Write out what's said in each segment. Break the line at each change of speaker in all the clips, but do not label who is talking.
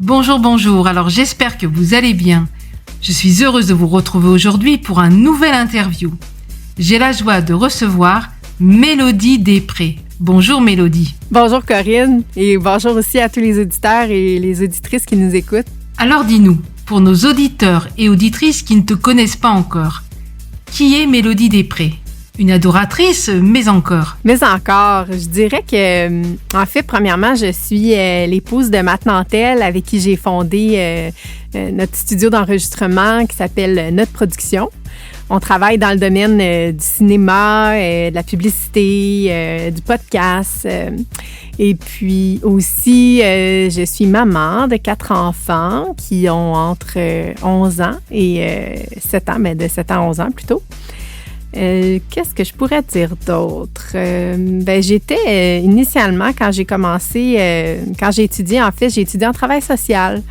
Bonjour, bonjour. Alors j'espère que vous allez bien. Je suis heureuse de vous retrouver aujourd'hui pour un nouvel interview. J'ai la joie de recevoir Mélodie Després. Bonjour Mélodie.
Bonjour Corinne et bonjour aussi à tous les auditeurs et les auditrices qui nous écoutent.
Alors dis-nous, pour nos auditeurs et auditrices qui ne te connaissent pas encore, qui est Mélodie Després ? Une adoratrice, mais encore.
Mais encore, je dirais que, en fait, premièrement, je suis l'épouse de Matt Nantel avec qui j'ai fondé notre studio d'enregistrement qui s'appelle Notre Production. On travaille dans le domaine du cinéma, de la publicité, du podcast. Et puis aussi, je suis maman de 4 enfants qui ont entre 11 ans et 7 ans, mais de 7 ans à 11 ans plutôt. Qu'est-ce que je pourrais dire d'autre? J'étais initialement, quand j'ai commencé, quand j'ai étudié, en fait, j'ai étudié en travail social.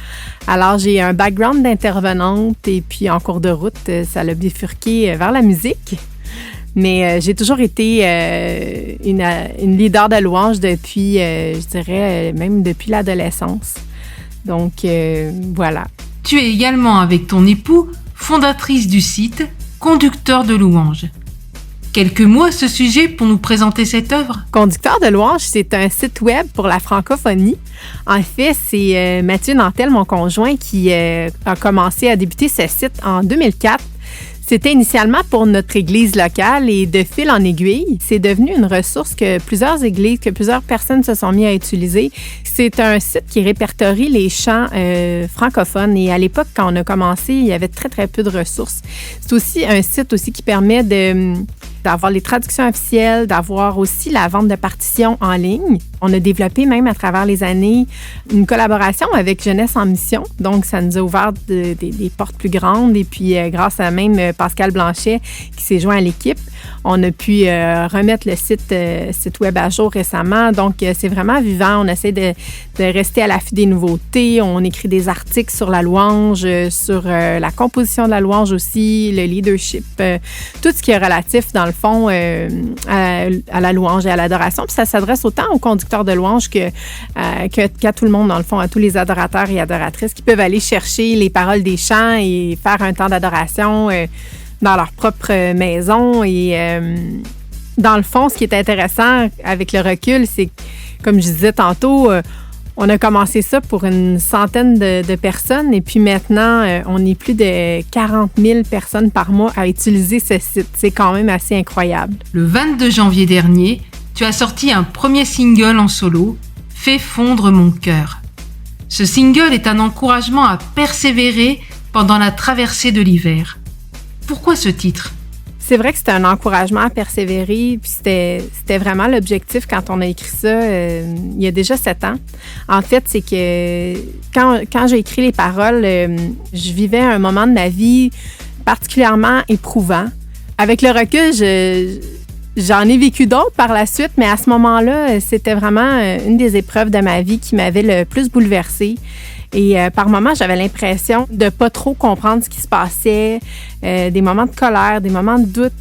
Alors, j'ai un background d'intervenante et puis en cours de route, ça l'a bifurqué vers la musique. Mais j'ai toujours été une leader de louange depuis, je dirais, même depuis l'adolescence. Donc, voilà.
Tu es également, avec ton époux, fondatrice du site Conducteur de louanges. Quelques mots à ce sujet pour nous présenter cette œuvre.
Conducteur de louanges, c'est un site web pour la francophonie. En fait, c'est Mathieu Nantel, mon conjoint, qui a commencé à débuter ce site en 2004. C'était initialement pour notre église locale et de fil en aiguille, c'est devenu une ressource que plusieurs personnes se sont mis à utiliser. C'est un site qui répertorie les chants francophones et à l'époque, quand on a commencé, il y avait très, très peu de ressources. C'est aussi un site aussi qui permet d'avoir les traductions officielles, d'avoir aussi la vente de partitions en ligne. On a développé même à travers les années une collaboration avec Jeunesse en mission. Donc, ça nous a ouvert des portes plus grandes. Et puis, grâce à même Pascal Blanchet qui s'est joint à l'équipe, on a pu remettre le site web à jour récemment. Donc, c'est vraiment vivant. On essaie de rester à l'affût des nouveautés. On écrit des articles sur la louange, sur la composition de la louange aussi, le leadership, tout ce qui est relatif, dans le fond, à la louange et à l'adoration. Puis ça s'adresse autant aux conducteurs de louange qu'à tout le monde, dans le fond, à tous les adorateurs et adoratrices qui peuvent aller chercher les paroles des chants et faire un temps d'adoration dans leur propre maison. Et dans le fond, ce qui est intéressant avec le recul, c'est, comme je disais tantôt, on a commencé ça pour une centaine de personnes et puis maintenant, on est plus de 40 000 personnes par mois à utiliser ce site. C'est quand même assez incroyable.
Le 22 janvier dernier, tu as sorti un premier single en solo, « Fais fondre mon cœur ». Ce single est un encouragement à persévérer pendant la traversée de l'hiver. Pourquoi ce titre ?
C'est vrai que c'était un encouragement à persévérer, puis c'était vraiment l'objectif quand on a écrit ça il y a déjà 7 ans. En fait, c'est que quand j'ai écrit les paroles, je vivais un moment de ma vie particulièrement éprouvant. Avec le recul, j'en ai vécu d'autres par la suite, mais à ce moment-là, c'était vraiment une des épreuves de ma vie qui m'avait le plus bouleversée. Et par moments, j'avais l'impression de pas trop comprendre ce qui se passait, des moments de colère, des moments de doute.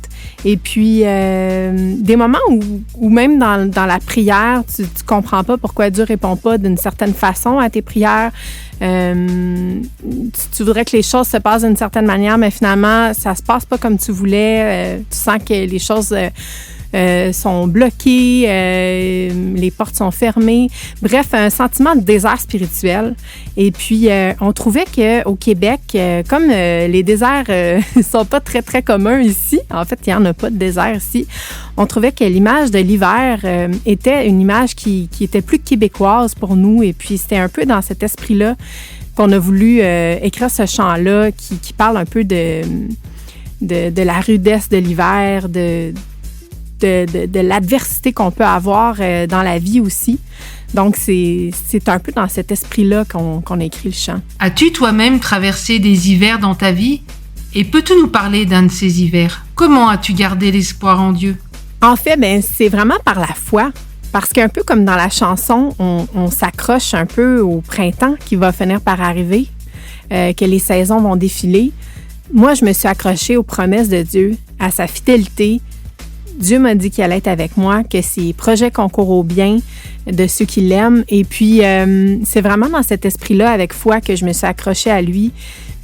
Et puis, des moments où même dans la prière, tu comprends pas pourquoi Dieu répond pas d'une certaine façon à tes prières. Tu voudrais que les choses se passent d'une certaine manière, mais finalement, ça se passe pas comme tu voulais. Tu sens que les choses sont bloquées, les portes sont fermées. Bref, un sentiment de désert spirituel. Et puis, on trouvait qu'au Québec, comme les déserts sont pas très, très communs ici, en fait, il n'y en a pas de désert ici, on trouvait que l'image de l'hiver était une image qui était plus québécoise pour nous. Et puis, c'était un peu dans cet esprit-là qu'on a voulu écrire ce chant-là qui parle un peu de la rudesse de l'hiver, de l'adversité qu'on peut avoir dans la vie aussi. Donc, c'est un peu dans cet esprit-là qu'on a écrit le chant.
As-tu toi-même traversé des hivers dans ta vie? Et peux-tu nous parler d'un de ces hivers? Comment as-tu gardé l'espoir en Dieu?
En fait, c'est vraiment par la foi. Parce qu'un peu comme dans la chanson, on s'accroche un peu au printemps qui va finir par arriver, que les saisons vont défiler. Moi, je me suis accrochée aux promesses de Dieu, à sa fidélité, Dieu m'a dit qu'il allait être avec moi, que ses projets concourent au bien de ceux qui l'aiment. Et puis, c'est vraiment dans cet esprit-là, avec foi, que je me suis accrochée à lui.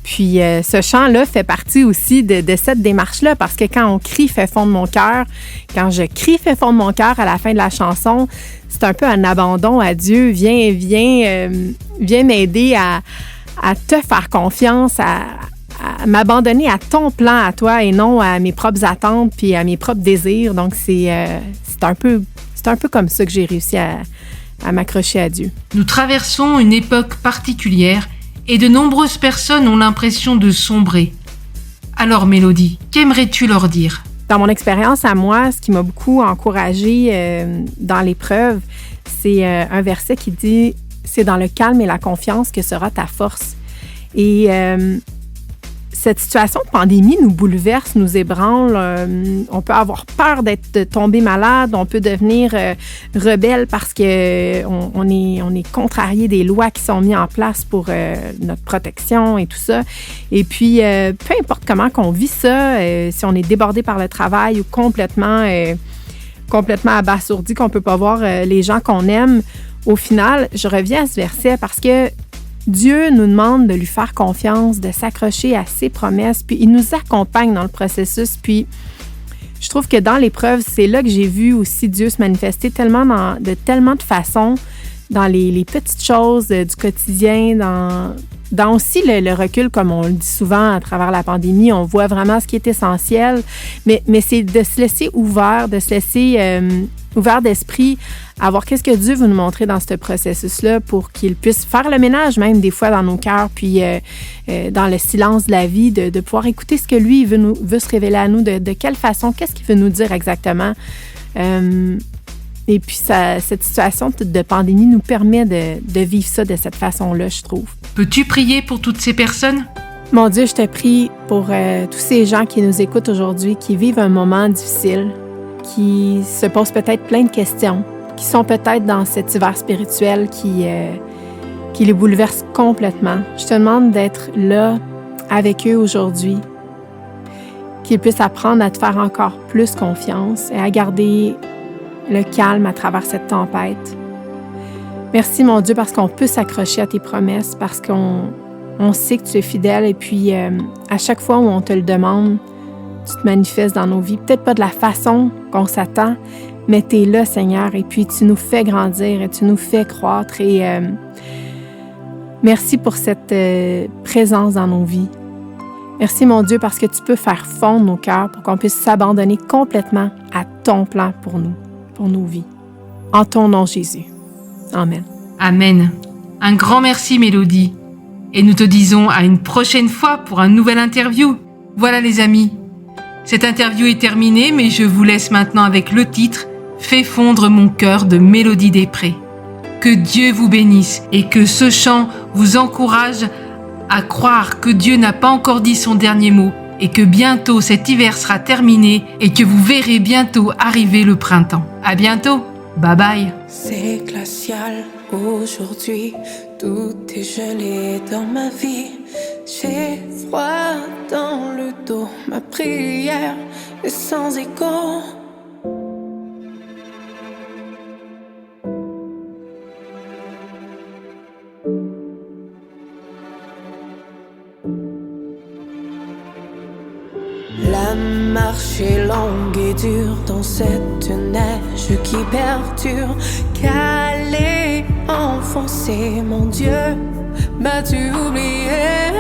Puis, ce chant-là fait partie aussi de cette démarche-là, parce que quand on crie « Fais fondre mon cœur », quand je crie « Fais fondre mon cœur » à la fin de la chanson, c'est un peu un abandon à Dieu. Viens m'aider à te faire confiance, à m'abandonner à ton plan à toi et non à mes propres attentes puis à mes propres désirs. Donc, c'est un peu comme ça que j'ai réussi à m'accrocher à Dieu.
Nous traversons une époque particulière et de nombreuses personnes ont l'impression de sombrer. Alors, Mélodie, qu'aimerais-tu leur dire?
Dans mon expérience à moi, ce qui m'a beaucoup encouragée dans l'épreuve, c'est un verset qui dit « C'est dans le calme et la confiance que sera ta force ». Et cette situation de pandémie nous bouleverse, nous ébranle. On peut avoir peur de tomber malade, on peut devenir rebelle parce qu'on est contrarié des lois qui sont mises en place pour notre protection et tout ça. Et puis, peu importe comment qu'on vit ça, si on est débordé par le travail ou complètement abasourdi, qu'on ne peut pas voir les gens qu'on aime, au final, je reviens à ce verset parce que Dieu nous demande de lui faire confiance, de s'accrocher à ses promesses, puis il nous accompagne dans le processus. Puis je trouve que dans l'épreuve, c'est là que j'ai vu aussi Dieu se manifester de tellement de façons, dans les petites choses du quotidien, dans aussi le recul, comme on le dit souvent à travers la pandémie, on voit vraiment ce qui est essentiel, mais c'est de se laisser ouvert, de se laisser ouvert d'esprit à voir qu'est-ce que Dieu veut nous montrer dans ce processus-là pour qu'il puisse faire le ménage même des fois dans nos cœurs, puis dans le silence de la vie, de pouvoir écouter ce que lui veut se révéler à nous, de quelle façon, qu'est-ce qu'il veut nous dire exactement. Et puis, cette situation de pandémie nous permet de vivre ça de cette façon-là, je trouve.
Peux-tu prier pour toutes ces personnes?
Mon Dieu, je te prie pour tous ces gens qui nous écoutent aujourd'hui, qui vivent un moment difficile, qui se posent peut-être plein de questions, qui sont peut-être dans cet hiver spirituel qui les bouleverse complètement. Je te demande d'être là avec eux aujourd'hui, qu'ils puissent apprendre à te faire encore plus confiance et à garder le calme à travers cette tempête. Merci, mon Dieu, parce qu'on peut s'accrocher à tes promesses, parce qu'on sait que tu es fidèle et puis à chaque fois où on te le demande, tu te manifestes dans nos vies. Peut-être pas de la façon qu'on s'attend, mais tu es là, Seigneur, et puis tu nous fais grandir et tu nous fais croître. Et merci pour cette présence dans nos vies. Merci, mon Dieu, parce que tu peux faire fondre nos cœurs pour qu'on puisse s'abandonner complètement à ton plan pour nous, pour nos vies. En ton nom, Jésus. Amen.
Amen. Un grand merci, Mélodie. Et nous te disons à une prochaine fois pour un nouvel interview. Voilà, les amis. Cette interview est terminée, mais je vous laisse maintenant avec le titre « Fais fondre mon cœur » de Mélodie Després. Que Dieu vous bénisse et que ce chant vous encourage à croire que Dieu n'a pas encore dit son dernier mot et que bientôt cet hiver sera terminé et que vous verrez bientôt arriver le printemps. À bientôt. Bye bye.
C'est glacial aujourd'hui, tout est gelé dans ma vie. J'ai froid dans le dos, ma prière est sans écho. La marche est longue et dure dans cette neige qui perdure. Calé, enfoncé, mon Dieu, m'as-tu oublié?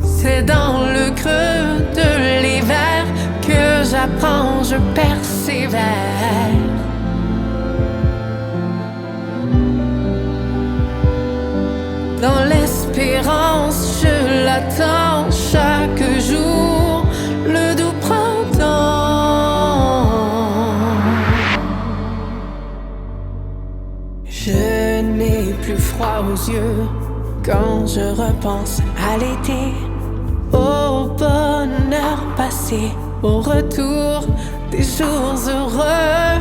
C'est dans le creux de l'hiver que j'apprends, je persévère. Dans l'espérance, je l'attends chaque jour, le doux printemps. Je n'ai plus froid aux yeux quand je repense à l'été, au bonheur passé, au retour des jours heureux.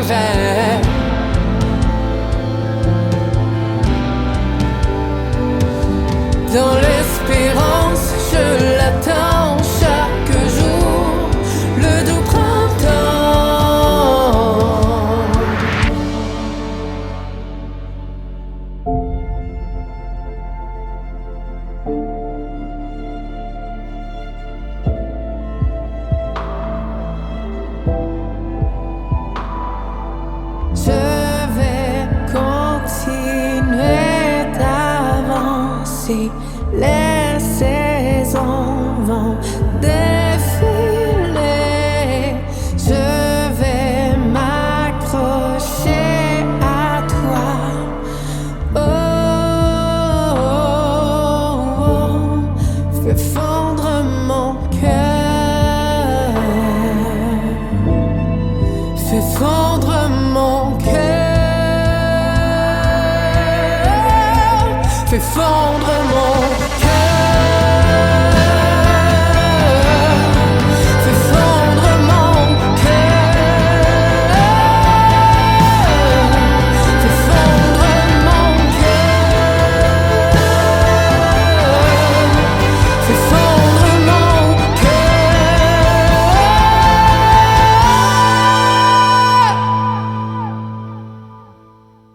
vrai. Dans l'espérance, je l'attends chaque jour, le doux printemps. Je vais continuer d'avancer. Les saisons vont défiler. Je vais m'accrocher à toi. Oh, oh, oh. Fais fondre mon cœur. Fais fondre mon cœur. Fais fondre mon